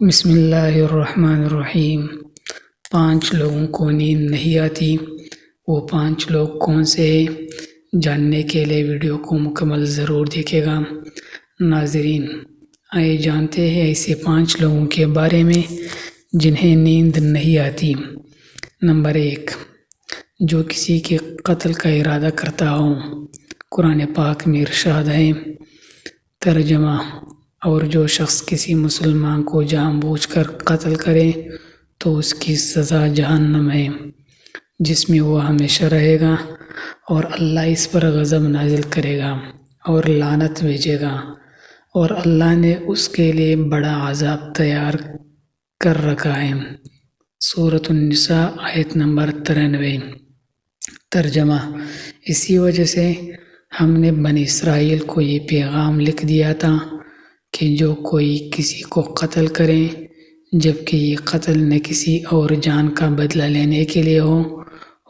بسم اللہ الرحمن الرحیم۔ 5 لوگوں کو نیند نہیں آتی، وہ 5 لوگ کون سے ہیں؟ جاننے کے لیے ویڈیو کو مکمل ضرور دیکھے گا۔ ناظرین، آئے جانتے ہیں ایسے 5 لوگوں کے بارے میں جنہیں نیند نہیں آتی۔ نمبر 1، جو کسی کے قتل کا ارادہ کرتا ہو۔ قرآن پاک میں ارشاد ہے، ترجمہ: اور جو شخص کسی مسلمان کو جان بوجھ کر قتل کرے تو اس کی سزا جہنم ہے، جس میں وہ ہمیشہ رہے گا، اور اللہ اس پر غضب نازل کرے گا اور لعنت بھیجے گا، اور اللہ نے اس کے لیے بڑا عذاب تیار کر رکھا ہے۔ سورۃ النساء آیت نمبر 93۔ ترجمہ: اسی وجہ سے ہم نے بنی اسرائیل کو یہ پیغام لکھ دیا تھا کہ جو کوئی کسی کو قتل کرے، جبکہ یہ قتل نہ کسی اور جان کا بدلہ لینے کے لیے ہو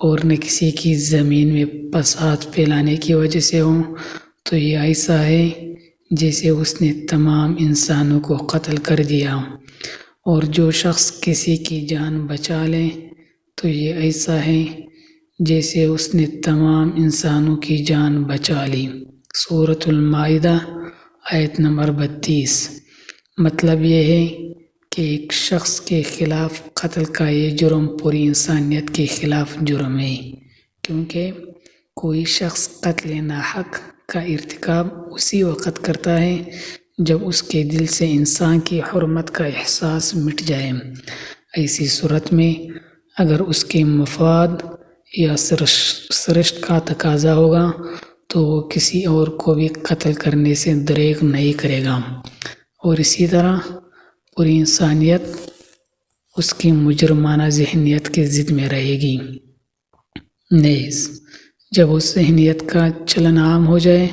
اور نہ کسی کی زمین میں فساد پھیلانے کی وجہ سے ہو، تو یہ ایسا ہے جیسے اس نے تمام انسانوں کو قتل کر دیا، اور جو شخص کسی کی جان بچا لے تو یہ ایسا ہے جیسے اس نے تمام انسانوں کی جان بچا لی۔ سورۃ المائدہ آیت نمبر 32۔ مطلب یہ ہے کہ ایک شخص کے خلاف قتل کا یہ جرم پوری انسانیت کے خلاف جرم ہے، کیونکہ کوئی شخص قتل ناحق کا ارتکاب اسی وقت کرتا ہے جب اس کے دل سے انسان کی حرمت کا احساس مٹ جائے۔ ایسی صورت میں اگر اس کے مفاد یا سرشت کا تقاضا ہوگا تو وہ کسی اور کو بھی قتل کرنے سے دریغ نہیں کرے گا، اور اسی طرح پوری انسانیت اس کی مجرمانہ ذہنیت کی ضد میں رہے گی۔ نیز جب اس ذہنیت کا چلن عام ہو جائے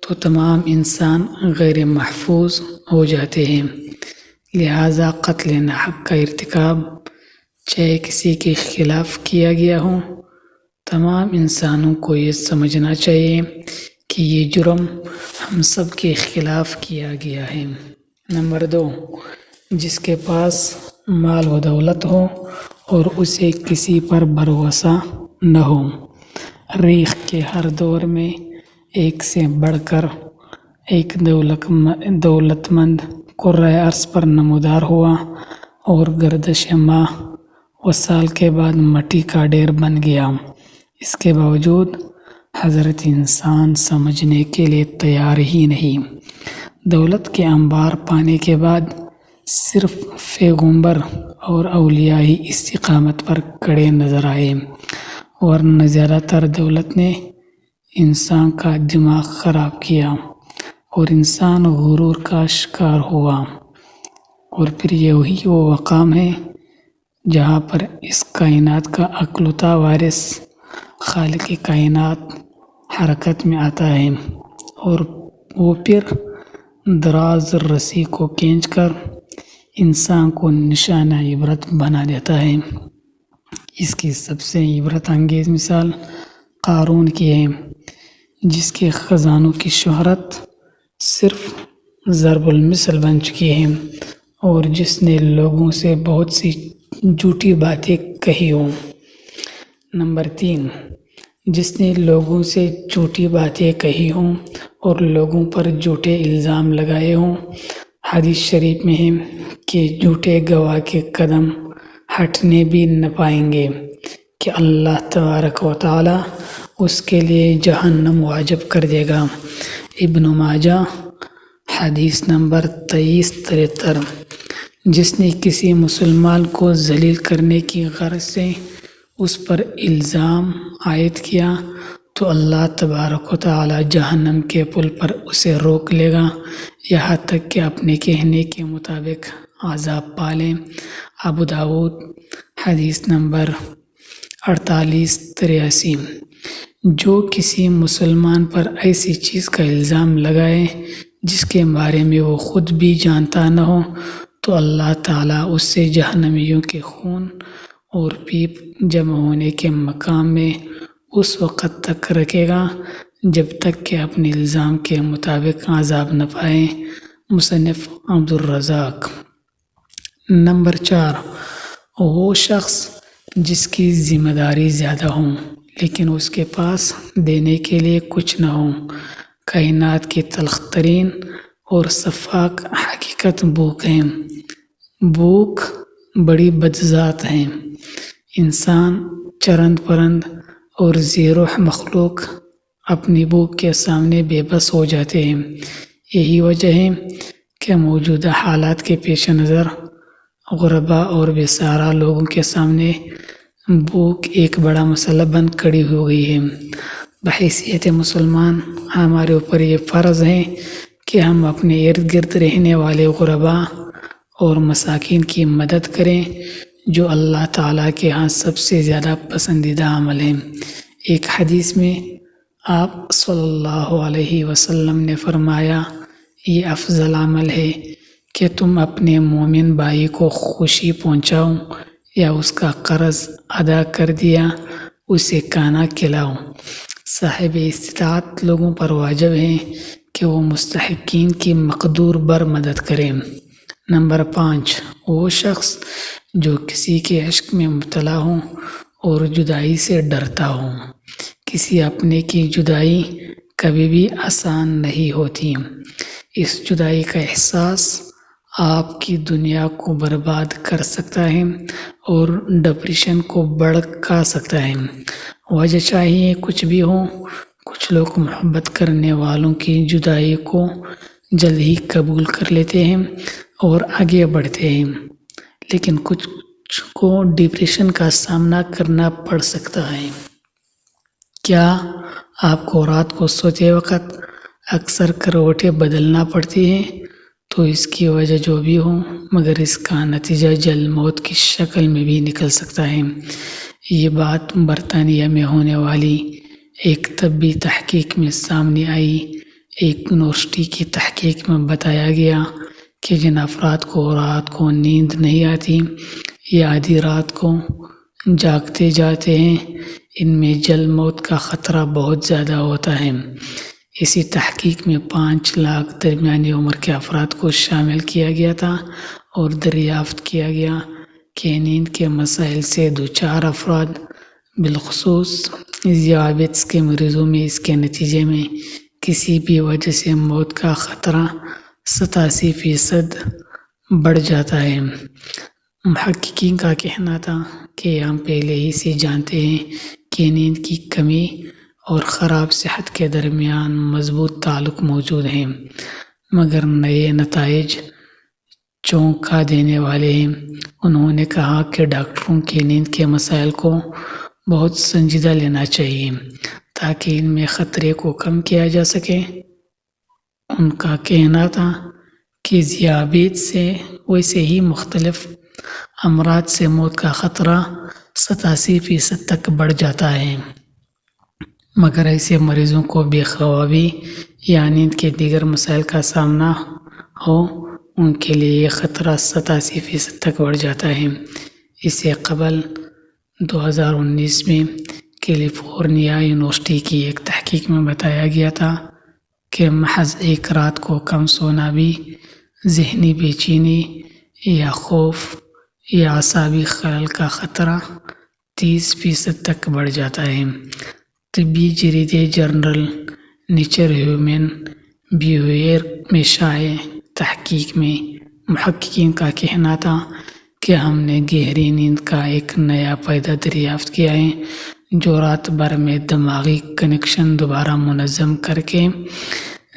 تو تمام انسان غیر محفوظ ہو جاتے ہیں۔ لہذا قتل ناحق کا ارتکاب چاہے کسی کے خلاف کیا گیا ہو، تمام انسانوں کو یہ سمجھنا چاہیے کہ یہ جرم ہم سب کے خلاف کیا گیا ہے۔ نمبر 2، جس کے پاس مال و دولت ہو اور اسے کسی پر بھروسہ نہ ہو۔ ریخ کے ہر دور میں ایک سے بڑھ کر ایک دولت مند کرۂ ارض پر نمودار ہوا، اور گردش ماہ و سال کے بعد مٹی کا ڈھیر بن گیا۔ اس کے باوجود حضرت انسان سمجھنے کے لیے تیار ہی نہیں۔ دولت کے انبار پانے کے بعد صرف پیغمبر اور اولیاء ہی استقامت پر کھڑے نظر آئے، ورنہ زیادہ تر دولت نے انسان کا دماغ خراب کیا اور انسان غرور کا شکار ہوا۔ اور پھر یہی وہ مقام ہے جہاں پر اس کائنات کا اکلوتا وارث خالق کائنات حرکت میں آتا ہے، اور وہ پھر دراز رسی کو کھینچ کر انسان کو نشانہ عبرت بنا دیتا ہے۔ اس کی سب سے عبرت انگیز مثال قارون کی ہے، جس کے خزانوں کی شہرت صرف ضرب المثل بن چکی ہے، اور جس نے لوگوں سے بہت سی جھوٹی باتیں کہی ہوں۔ نمبر 3، جس نے لوگوں سے جھوٹی باتیں کہی ہوں اور لوگوں پر جھوٹے الزام لگائے ہوں۔ حدیث شریف میں ہے کہ جھوٹے گواہ کے قدم ہٹنے بھی نہ پائیں گے کہ اللہ تبارک و تعالی اس کے لیے جہنم واجب کر دے گا۔ ابن ماجہ حدیث نمبر 2373۔ جس نے کسی مسلمان کو ذلیل کرنے کی غرض سے اس پر الزام عائد کیا تو اللہ تبارک و تعالی جہنم کے پل پر اسے روک لے گا، یہاں تک کہ اپنے کہنے کے مطابق عذاب پالے۔ ابو داؤد حدیث نمبر 4883۔ جو کسی مسلمان پر ایسی چیز کا الزام لگائے جس کے بارے میں وہ خود بھی جانتا نہ ہو تو اللہ تعالیٰ اس سے جہنمیوں کے خون اور پیپ جمع ہونے کے مقام میں اس وقت تک رکھے گا جب تک کہ اپنے الزام کے مطابق عذاب نہ پائے۔ مصنف عبدالرزاق۔ نمبر 4، وہ شخص جس کی ذمہ داری زیادہ ہوں لیکن اس کے پاس دینے کے لیے کچھ نہ ہو۔ کائنات کی تلخ ترین اور شفاف حقیقت بھوک ہے۔ بھوک بڑی بدذات ہے۔ انسان، چرند پرند اور ذیروح مخلوق اپنی بھوک کے سامنے بے بس ہو جاتے ہیں۔ یہی وجہ ہے کہ موجودہ حالات کے پیش نظر غرباء اور بے سہارا لوگوں کے سامنے بھوک ایک بڑا مسئلہ بن کھڑی ہو گئی ہے۔ بحیثیت مسلمان ہمارے اوپر یہ فرض ہے کہ ہم اپنے ارد گرد رہنے والے غرباء اور مساکین کی مدد کریں، جو اللہ تعالیٰ کے ہاں سب سے زیادہ پسندیدہ عمل ہے۔ ایک حدیث میں آپ صلی اللہ علیہ وسلم نے فرمایا، یہ افضل عمل ہے کہ تم اپنے مومن بھائی کو خوشی پہنچاؤ یا اس کا قرض ادا کر دیا اسے کھانا کھلاؤ۔ صاحب استطاعت لوگوں پر واجب ہے کہ وہ مستحقین کی مقدور بر مدد کریں۔ نمبر 5، وہ شخص جو کسی کے عشق میں مبتلا ہو اور جدائی سے ڈرتا ہو۔ کسی اپنے کی جدائی کبھی بھی آسان نہیں ہوتی۔ اس جدائی کا احساس آپ کی دنیا کو برباد کر سکتا ہے اور ڈپریشن کو بڑھا سکتا ہے۔ وجہ چاہیے کچھ بھی ہو، کچھ لوگ محبت کرنے والوں کی جدائی کو جلد ہی قبول کر لیتے ہیں اور آگے بڑھتے ہیں، لیکن کچھ کو ڈپریشن کا سامنا کرنا پڑ سکتا ہے۔ کیا آپ کو رات کو سوتے وقت اکثر کروٹیں بدلنا پڑتی ہیں؟ تو اس کی وجہ جو بھی ہو، مگر اس کا نتیجہ جلد موت کی شکل میں بھی نکل سکتا ہے۔ یہ بات برطانیہ میں ہونے والی ایک طبی تحقیق میں سامنے آئی۔ ایک یونیورسٹی کی تحقیق میں بتایا گیا کہ جن افراد کو رات کو نیند نہیں آتی یا آدھی رات کو جاگتے جاتے ہیں، ان میں جلد موت کا خطرہ بہت زیادہ ہوتا ہے۔ اسی تحقیق میں 5 لاکھ درمیانی عمر کے افراد کو شامل کیا گیا تھا اور دریافت کیا گیا کہ نیند کے مسائل سے دوچار افراد، بالخصوص ذیابیطس کے مریضوں میں، اس کے نتیجے میں کسی بھی وجہ سے موت کا خطرہ 87% بڑھ جاتا ہے۔ محققین کا کہنا تھا کہ ہم پہلے ہی سے جانتے ہیں کہ نیند کی کمی اور خراب صحت کے درمیان مضبوط تعلق موجود ہے، مگر نئے نتائج چونکا دینے والے ہیں۔ انہوں نے کہا کہ ڈاکٹروں کی نیند کے مسائل کو بہت سنجیدہ لینا چاہیے تاکہ ان میں خطرے کو کم کیا جا سکے۔ ان کا کہنا تھا کہ ذیابیطس سے ویسے ہی مختلف امراض سے موت کا خطرہ 87% تک بڑھ جاتا ہے، مگر ایسے مریضوں کو بے خوابی یا نیند کے دیگر مسائل کا سامنا ہو، ان کے لیے یہ خطرہ 87% تک بڑھ جاتا ہے۔ اس سے قبل 2019 میں کیلیفورنیا یونیورسٹی کی ایک تحقیق میں بتایا گیا تھا کہ محض ایک رات کو کم سونا بھی ذہنی بے چینی یا خوف یا اعصابی خلل کا خطرہ 30% تک بڑھ جاتا ہے۔ طبی جریدے جرنل نیچر ہیومن بیہیویئر میں شائع تحقیق میں محققین کا کہنا تھا کہ ہم نے گہری نیند کا ایک نیا فائدہ دریافت کیا ہے جو رات بھر میں دماغی کنیکشن دوبارہ منظم کر کے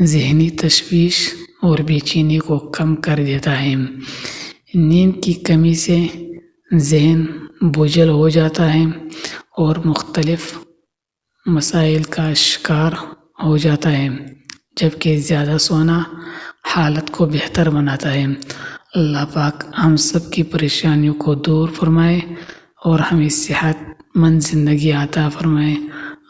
ذہنی تشویش اور بے چینی کو کم کر دیتا ہے۔ نیند کی کمی سے ذہن بوجھل ہو جاتا ہے اور مختلف مسائل کا شکار ہو جاتا ہے، جبکہ زیادہ سونا حالت کو بہتر بناتا ہے۔ اللہ پاک ہم سب کی پریشانیوں کو دور فرمائے اور ہمیں صحت مند زندگی عطا فرمائے،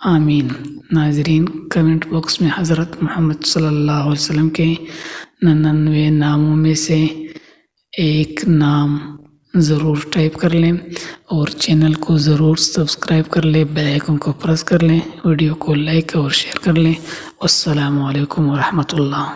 آمین۔ ناظرین، کمنٹ باکس میں حضرت محمد صلی اللہ علیہ وسلم کے 99 ناموں میں سے ایک نام ضرور ٹائپ کر لیں اور چینل کو ضرور سبسکرائب کر لیں، بیل آئیکن کو پریس کر لیں، ویڈیو کو لائک اور شیئر کر لیں۔ السلام علیکم ورحمۃ اللہ۔